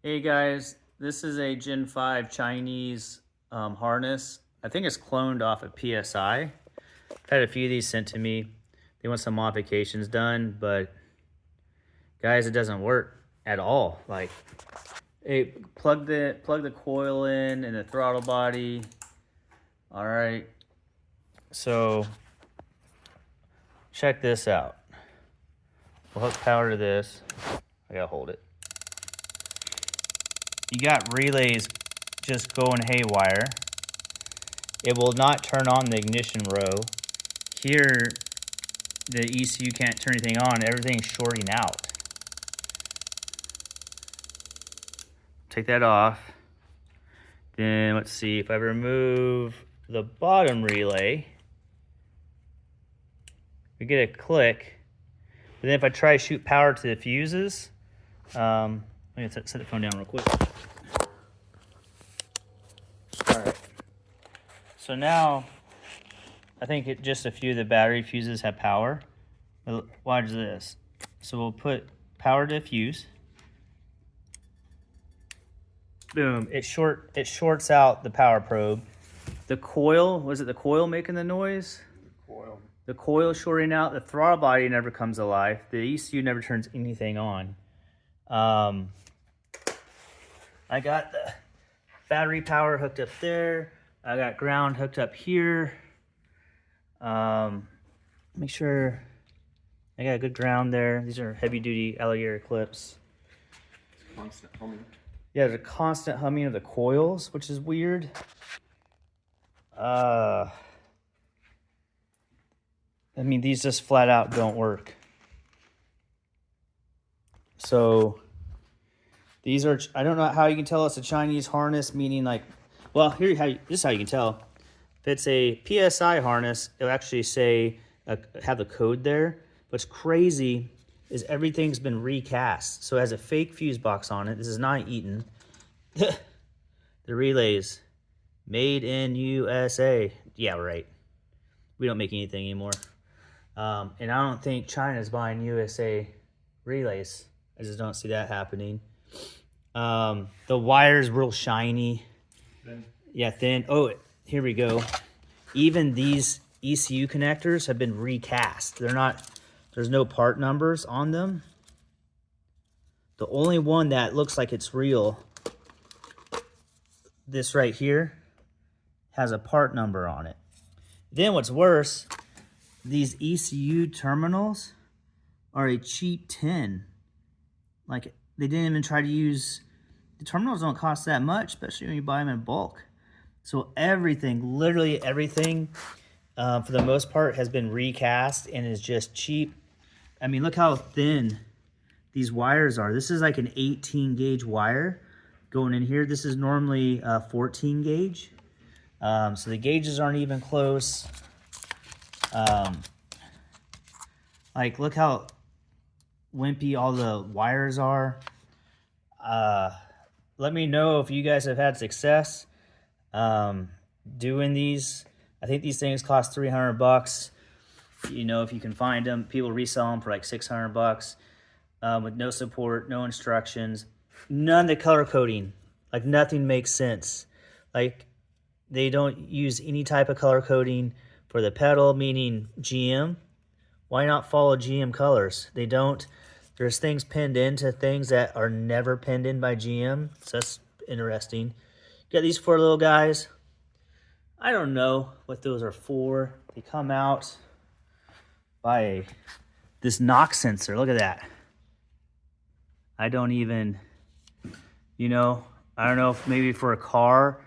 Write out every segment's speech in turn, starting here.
Hey guys, this is a Gen 5 Chinese harness. I think it's cloned off of PSI. I've had a few of these sent to me. They want some modifications done, but guys, it doesn't work at all. Like, hey, plug the coil in and the throttle body. All right, so check this out. We'll hook power to this. I gotta hold it. You got relays just going haywire. It will not turn on the ignition row. Here, the ECU can't turn anything on. Everything's shorting out. Take that off. Then let's see, if I remove the bottom relay, we get a click. But then if I try to shoot power to the fuses, let me set the phone down real quick. All right. So now, I think just a few of the battery fuses have power. Watch this. So we'll put power to fuse. Boom, it shorts out the power probe. The coil, was it the coil making the noise? Coil. The coil shorting out, the throttle body never comes alive. The ECU never turns anything on. I got the battery power hooked up there. I got ground hooked up here. Make sure I got a good ground there. These are heavy duty alligator clips. Constant humming. Yeah, there's a constant humming of the coils, which is weird. I mean, these just flat out don't work. So these are, I don't know how you can tell it's a Chinese harness, meaning like, well, this is how you can tell. If it's a PSI harness, it'll actually say, have the code there. What's crazy is everything's been recast. So it has a fake fuse box on it. This is not Eaton. The relays, made in USA. Yeah, right. We don't make anything anymore. And I don't think China's buying USA relays. I just don't see that happening. The wire's real shiny. Thin. Yeah, thin. Oh, here we go. Even these ECU connectors have been recast. They're not, there's no part numbers on them. The only one that looks like it's real, this right here, has a part number on it. Then what's worse, these ECU terminals are a cheap tin. Like, they didn't even try to use, the terminals don't cost that much, especially when you buy them in bulk. So everything, literally everything, for the most part, has been recast and is just cheap. I mean, look how thin these wires are. This is like an 18 gauge wire going in here. This is normally 14 gauge. So the gauges aren't even close. Like, look how wimpy all the wires are. Let me know if you guys have had success doing these. I think these things cost 300 bucks. You know, if you can find them, people resell them for like 600 bucks with no support, no instructions, none of the color coding. Like, nothing makes sense. Like, they don't use any type of color coding for the pedal, meaning GM. Why not follow GM colors? They don't. There's things pinned into things that are never pinned in by GM. So that's interesting. You got these four little guys. I don't know what those are for. They come out by this knock sensor. Look at that. I don't even, you know, I don't know if maybe for a car,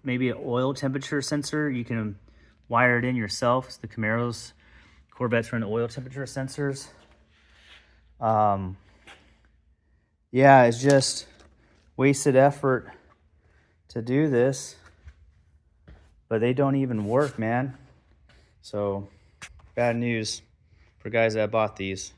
maybe an oil temperature sensor, you can wire it in yourself. It's the Camaros, Corvettes run oil temperature sensors. Yeah, it's just wasted effort to do this, but they don't even work, man. So bad news for guys that bought these.